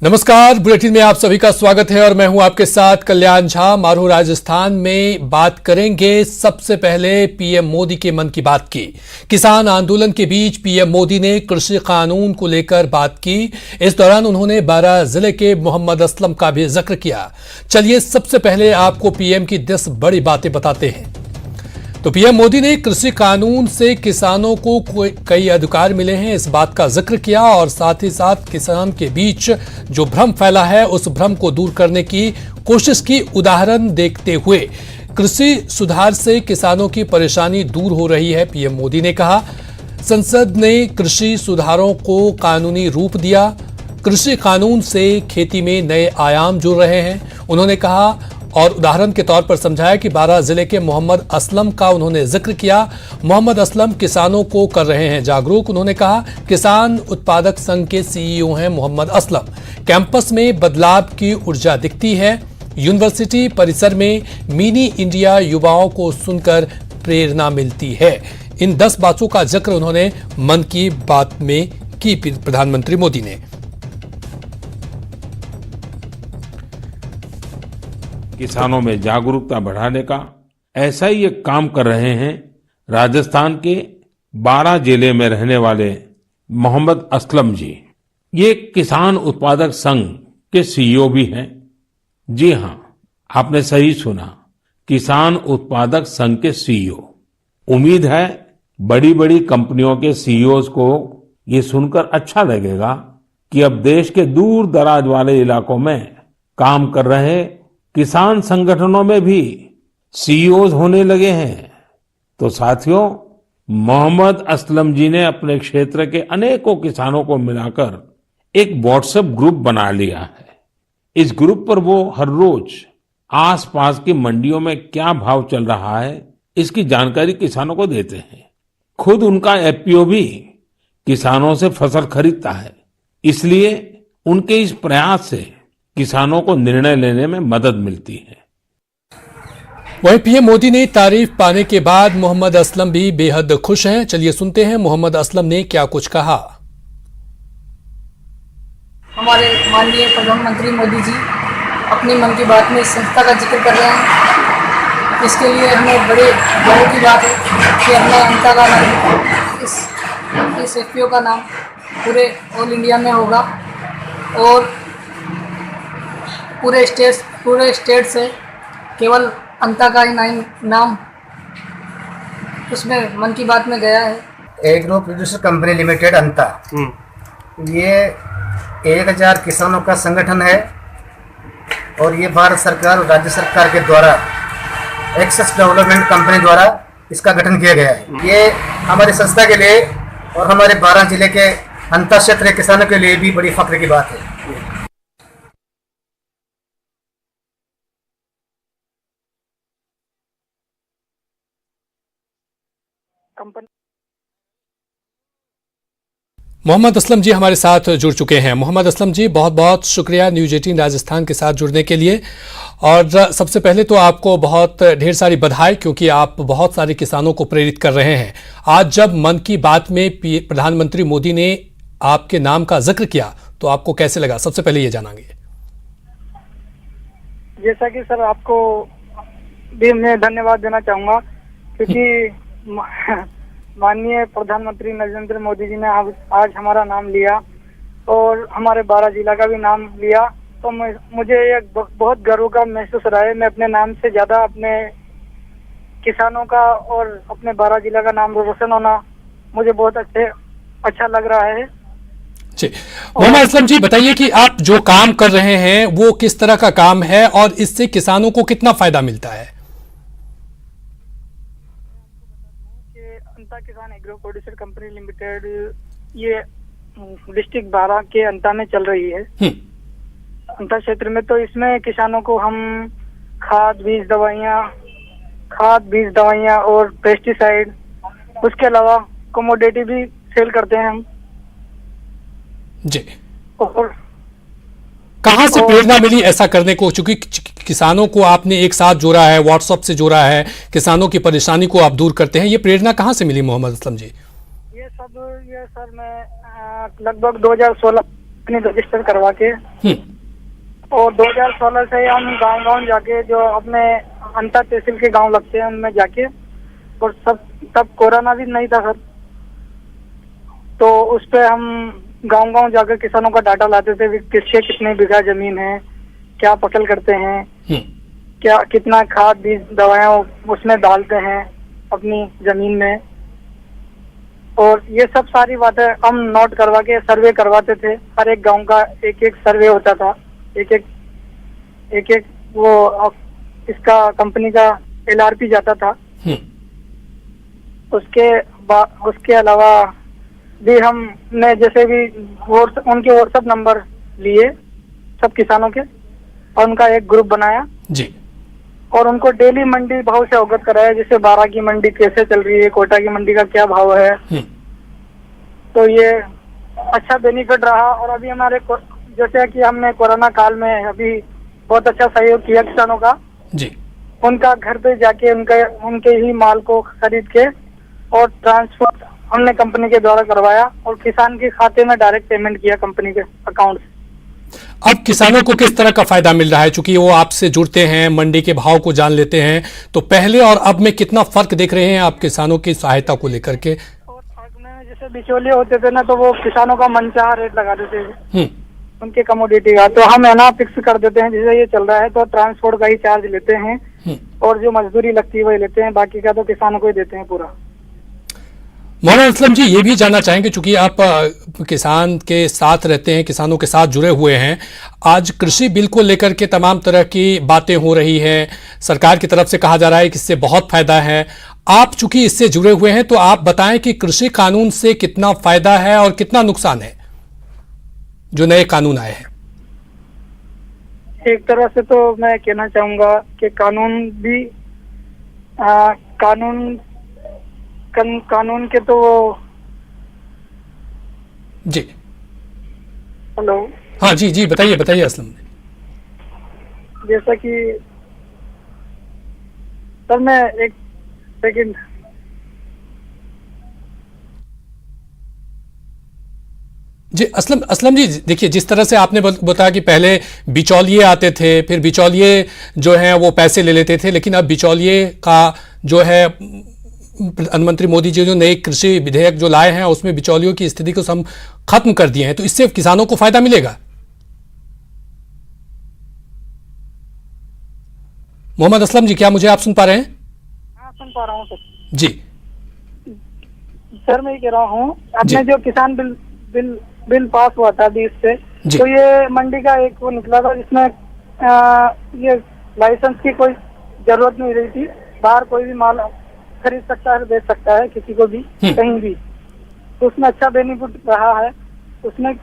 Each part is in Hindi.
नमस्कार, बुलेटिन में आप सभी का स्वागत है और मैं हूं आपके साथ कल्याण झा। मारू राजस्थान में बात करेंगे। सबसे पहले पीएम मोदी के मन की बात की। किसान आंदोलन के बीच पीएम मोदी ने कृषि कानून को लेकर बात की। इस दौरान उन्होंने बारां जिले के मोहम्मद असलम का भी जिक्र किया। चलिए सबसे पहले आपको पीएम की 10 बड़ी बातें बताते हैं। तो पीएम मोदी ने कृषि कानून से किसानों को कई अधिकार मिले हैं, इस बात का जिक्र किया और साथ ही साथ किसान के बीच जो भ्रम फैला है उस भ्रम को दूर करने की कोशिश की उदाहरण देखते हुए कृषि सुधार से किसानों की परेशानी दूर हो रही है। पीएम मोदी ने कहा, संसद ने कृषि सुधारों को कानूनी रूप दिया। कृषि कानून से खेती में नए आयाम जुड़ रहे हैं। उन्होंने कहा और उदाहरण के तौर पर समझाया कि बारां जिले के मोहम्मद असलम का उन्होंने जिक्र किया। मोहम्मद असलम किसानों को कर रहे हैं जागरूक। उन्होंने कहा, किसान उत्पादक संघ के सीईओ हैं मोहम्मद असलम। कैंपस में बदलाव की ऊर्जा दिखती है। यूनिवर्सिटी परिसर में मिनी इंडिया युवाओं को सुनकर प्रेरणा मिलती है। इन 10 बातों का जिक्र उन्होंने मन की बात में की प्रधानमंत्री मोदी ने। किसानों में जागरूकता बढ़ाने का ऐसा ही एक काम कर रहे हैं राजस्थान के बारां जिले में रहने वाले मोहम्मद असलम जी। ये किसान उत्पादक संघ के सीईओ भी हैं। जी हां, आपने सही सुना, किसान उत्पादक संघ के सीईओ। उम्मीद है बड़ी बड़ी कंपनियों के सीईओ को ये सुनकर अच्छा लगेगा कि अब देश के दूर दराज वाले इलाकों में काम कर रहे किसान संगठनों में भी सीईओ होने लगे हैं। तो साथियों, मोहम्मद असलम जी ने अपने क्षेत्र के अनेकों किसानों को मिलाकर एक व्हाट्सएप ग्रुप बना लिया है। इस ग्रुप पर वो हर रोज आसपास की मंडियों में क्या भाव चल रहा है इसकी जानकारी किसानों को देते हैं। खुद उनका एफपीओ भी किसानों से फसल खरीदता है। इसलिए उनके इस प्रयास से किसानों को निर्णय लेने में मदद मिलती है। वहीं पीएम मोदी ने तारीफ पाने के बाद मोहम्मद असलम भी बेहद खुश हैं। चलिए सुनते हैं मोहम्मद असलम ने क्या कुछ कहा। हमारे माननीय प्रधानमंत्री मोदी जी अपनी मन की बात में इस संस्था का जिक्र कर रहे हैं। इसके लिए हमें बड़े गर्व की बात है कि अपना अंता का नाम इस एफपीओ का नाम पूरे ऑल इंडिया में होगा और पूरे स्टेट से केवल अंता का ही नाम उसमें मन की बात में गया है। एग्रो प्रोड्यूसर कंपनी लिमिटेड अंता, ये 1000 किसानों का संगठन है और ये भारत सरकार और राज्य सरकार के द्वारा एक्सेस डेवलपमेंट कंपनी द्वारा इसका गठन किया गया है। ये हमारी संस्था के लिए और हमारे बारां जिले के अंता क्षेत्र किसानों के लिए भी बड़ी फख्र की बात है। मोहम्मद असलम जी हमारे साथ जुड़ चुके हैं। मोहम्मद असलम जी, बहुत बहुत शुक्रिया न्यूज 18 राजस्थान के साथ जुड़ने के लिए। और सबसे पहले तो आपको बहुत ढेर सारी बधाई, क्योंकि आप बहुत सारे किसानों को प्रेरित कर रहे हैं। आज जब मन की बात में प्रधानमंत्री मोदी ने आपके नाम का जिक्र किया तो आपको कैसे लगा, सबसे पहले ये जानेंगे। जैसा कि सर आपको भी मैं धन्यवाद देना चाहूँगा, क्योंकि माननीय प्रधानमंत्री नरेंद्र मोदी जी ने आज हमारा नाम लिया और हमारे बारां जिला का भी नाम लिया, तो मुझे एक बहुत गर्व का महसूस रहा है। मैं अपने नाम से ज्यादा अपने किसानों का और अपने बारां जिला का नाम रोशन होना मुझे बहुत अच्छा लग रहा है। जी मोहम्मद असलम जी, बताइए कि आप जो काम कर रहे हैं वो किस तरह का काम है और इससे किसानों को कितना फायदा मिलता है। अंता किसान एग्रो प्रोड्यूसर कंपनी लिमिटेड ये डिस्ट्रिक्ट बारां के अंता में चल रही है, अंता क्षेत्र में। तो इसमें किसानों को हम खाद बीज दवाइयाँ और पेस्टिसाइड, उसके अलावा कमोडिटी भी सेल करते हैं हम। जी, और कहाँ से प्रेरणा मिली ऐसा करने को? चूंकि किसानों को आपने एक साथ जोड़ा है, व्हाट्सएप से जोड़ा है, किसानों की परेशानी को आप दूर करते हैं, ये प्रेरणा कहाँ से मिली मोहम्मद असलम जी? ये सर मैं लगभग 2016 अपनी रजिस्टर करवा के, और 2016 से हम गांव-गांव जाके जो अपने अंतर तहसील के गांव लगते हैं उनमें जाके, और सब तब कोरोना भी नहीं था सर, तो उस पे हम गांव-गांव जाकर किसानों का डाटा लाते थे, किसके कितने बीघा जमीन है, क्या फसल करते हैं, क्या कितना खाद बीज दवाएं उसमें डालते हैं अपनी जमीन में, और ये सब सारी बातें हम नोट करवा के सर्वे करवाते थे। हर एक गांव का एक एक सर्वे होता था, एक एक वो इसका कंपनी का LRP जाता था। उसके अलावा भी हमने जैसे भी उनके व्हाट्सएप नंबर लिए सब किसानों के, और उनका एक ग्रुप बनाया जी, और उनको डेली मंडी भाव से अवगत कराया, जैसे 12 की मंडी कैसे चल रही है, कोटा की मंडी का क्या भाव है। तो ये अच्छा बेनिफिट रहा। और अभी हमारे जैसे कि हमने कोरोना काल में अभी बहुत अच्छा सहयोग किया किसानों का जी, उनका घर पे जाके उनके ही माल को खरीद के और ट्रांसफर हमने कंपनी के द्वारा करवाया, और किसान के खाते में डायरेक्ट पेमेंट किया कंपनी के अकाउंट से। अब किसानों को किस तरह का फायदा मिल रहा है? चूंकि वो आपसे जुड़ते हैं, मंडी के भाव को जान लेते हैं, तो पहले और अब में कितना फर्क देख रहे हैं आप किसानों की सहायता को लेकर के? और में जैसे बिचौलिए होते थे ना, तो वो किसानों का मनचाहा रेट लगा देते थे उनके कमोडिटी का, तो हम है ना फिक्स कर देते हैं, जैसे ये चल रहा है तो ट्रांसपोर्ट का ही चार्ज लेते हैं, और जो मजदूरी लगती है वही लेते हैं, बाकी का तो किसानों को ही देते हैं पूरा। मौलाना असलम जी, ये भी जानना चाहेंगे, चूंकि आप किसान के साथ रहते हैं, किसानों के साथ जुड़े हुए हैं, आज कृषि बिल को लेकर के तमाम तरह की बातें हो रही हैं, सरकार की तरफ से कहा जा रहा है कि इससे बहुत फायदा है। आप चूंकि इससे जुड़े हुए हैं, तो आप बताएं कि कृषि कानून से कितना फायदा है और कितना नुकसान है जो नए कानून आए हैं? एक तरह से तो मैं कहना चाहूंगा कि कानून के तो जी, हेलो, हाँ जी जी, बताइए असलम। जैसा कि सर मैं एक सेकंड, जी असलम जी, देखिए जिस तरह से आपने बताया कि पहले बिचौलिए आते थे, फिर बिचौलिए जो है वो पैसे ले लेते थे, लेकिन अब बिचौलिए का जो है प्रधानमंत्री मोदी जी जो नए कृषि विधेयक जो लाए हैं उसमें बिचौलियों की स्थिति को हम खत्म कर दिए हैं, तो इससे किसानों को फायदा मिलेगा? मोहम्मद असलम जी, क्या मुझे आप सुन पा रहे हैं? हाँ सुन पा रहा हूँ सर। जी सर मैं ये कह रहा हूँ, अपने जो किसान बिल पास हुआ था अभी इससे, तो ये मंडी का एक वो निकला था जिसमें ये लाइसेंस की कोई जरूरत नहीं रही थी, बाहर कोई भी माल खरीद सकता है, बेच सकता है किसी को भी कहीं भी, तो उसमें अच्छा बेनिफिट रहा है। उसमें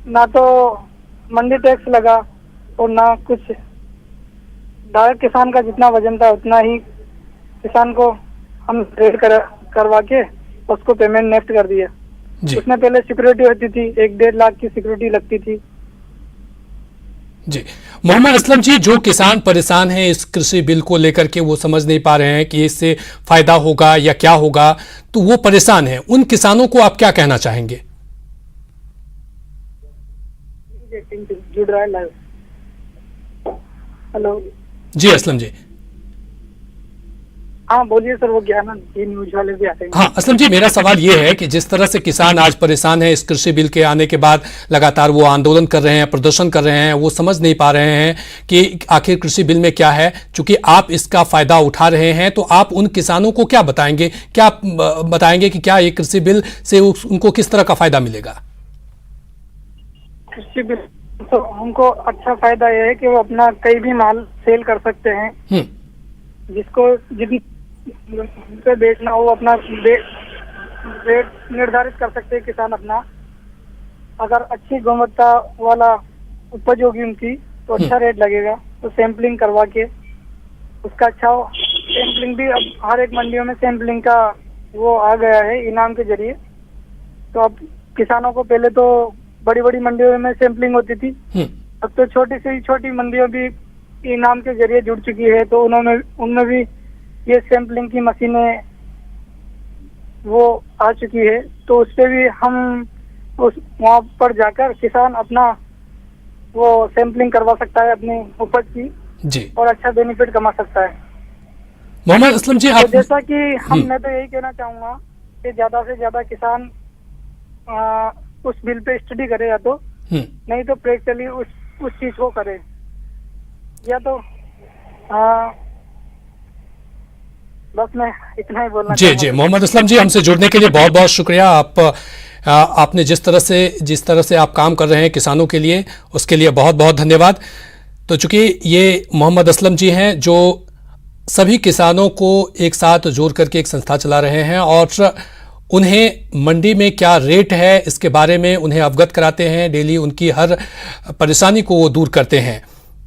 ना तो मंडी टैक्स लगा और ना कुछ, डायरेक्ट किसान का जितना वजन था उतना ही किसान को हम ट्रेड करवा के उसको पेमेंट नेफ्ट कर दिया। उसमें पहले सिक्योरिटी होती थी, 1-1.5 लाख की सिक्योरिटी लगती थी। जी मोहम्मद असलम जी, जो किसान परेशान हैं इस कृषि बिल को लेकर के, वो समझ नहीं पा रहे हैं कि इससे फायदा होगा या क्या होगा, तो वो परेशान हैं, उन किसानों को आप क्या कहना चाहेंगे? जुड़ रहा है लाइव। हेलो जी असलम जी। हाँ बोलिए सर, वो क्या ना ये न्यूज वाले भी आते हैं। हाँ असलम जी, मेरा सवाल ये है कि जिस तरह से किसान आज परेशान है इस कृषि बिल के आने के बाद, लगातार वो आंदोलन कर रहे हैं, प्रदर्शन कर रहे हैं, वो समझ नहीं पा रहे हैं कि आखिर कृषि बिल में क्या है। चूंकि आप इसका फायदा उठा रहे हैं, तो आप उन किसानों को क्या बताएंगे, क्या बताएंगे कि क्या ये कृषि बिल से उनको किस तरह का फायदा मिलेगा? कृषि बिल तो उनको अच्छा फायदा यह है कि वो अपना कहीं भी माल सेल कर सकते हैं, जिसको जितनी पे बेचना हो अपना रेट निर्धारित कर सकते हैं किसान अपना। अगर अच्छी गुणवत्ता वाला उपज होगी उनकी तो अच्छा रेट लगेगा। तो सैंपलिंग करवा के उसका अच्छा, सैंपलिंग भी अब हर एक मंडियों में सैंपलिंग का वो आ गया है इनाम के जरिए। तो अब किसानों को, पहले तो बड़ी बड़ी मंडियों में सैंपलिंग होती थी, अब तो छोटी से छोटी मंडियों भी इनाम के जरिए जुड़ चुकी है, तो उनमें भी ये सैंपलिंग की मशीनें वो आ चुकी है। तो उससे भी हम उस वहाँ पर जाकर किसान अपना वो सैंपलिंग करवा सकता है अपनी उपज की जी और अच्छा बेनिफिट कमा सकता है। मोहम्मद असलम जी, तो आप जैसा कि मैं तो यही कहना चाहूंगा कि ज्यादा से ज्यादा किसान उस बिल पे स्टडी करे, या तो नहीं तो प्रैक्टिकली उस चीज को करे, या तो बस मैं इतना ही बोलना जी जी मोहम्मद असलम जी, हमसे जुड़ने के लिए बहुत बहुत शुक्रिया। आपने जिस तरह से आप काम कर रहे हैं किसानों के लिए, उसके लिए बहुत बहुत धन्यवाद। तो चूंकि ये मोहम्मद असलम जी हैं जो सभी किसानों को एक साथ जोड़ करके एक संस्था चला रहे हैं और उन्हें मंडी में क्या रेट है इसके बारे में उन्हें अवगत कराते हैं, डेली उनकी हर परेशानी को वो दूर करते हैं।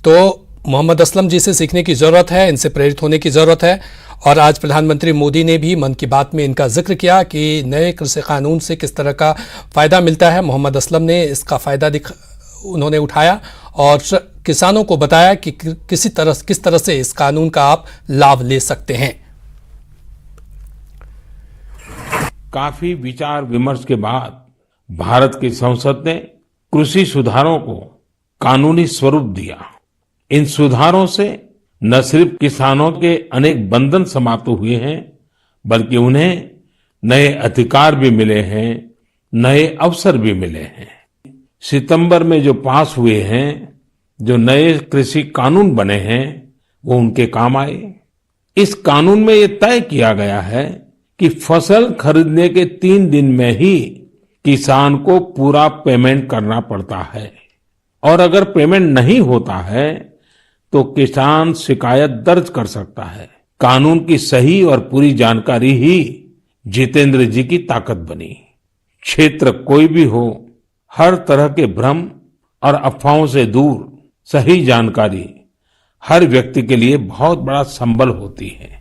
तो मोहम्मद असलम जी से सीखने की ज़रूरत है, इनसे प्रेरित होने की ज़रूरत है। और आज प्रधानमंत्री मोदी ने भी मन की बात में इनका जिक्र किया कि नए कृषि कानून से किस तरह का फ़ायदा मिलता है। मोहम्मद असलम ने इसका फ़ायदा उन्होंने उठाया और किसानों को बताया कि किस तरह से इस कानून का आप लाभ ले सकते हैं। काफी विचार विमर्श के बाद भारत की संसद ने कृषि सुधारों को कानूनी स्वरूप दिया। इन सुधारों से न सिर्फ किसानों के अनेक बंधन समाप्त हुए हैं, बल्कि उन्हें नए अधिकार भी मिले हैं, नए अवसर भी मिले हैं। सितंबर में जो पास हुए हैं, जो नए कृषि कानून बने हैं, वो उनके काम आए। इस कानून में ये तय किया गया है कि फसल खरीदने के 3 दिन में ही किसान को पूरा पेमेंट करना पड़ता है और अगर पेमेंट नहीं होता है तो किसान शिकायत दर्ज कर सकता है। कानून की सही और पूरी जानकारी ही जितेंद्र जी की ताकत बनी। क्षेत्र कोई भी हो, हर तरह के भ्रम और अफवाहों से दूर सही जानकारी हर व्यक्ति के लिए बहुत बड़ा संबल होती है।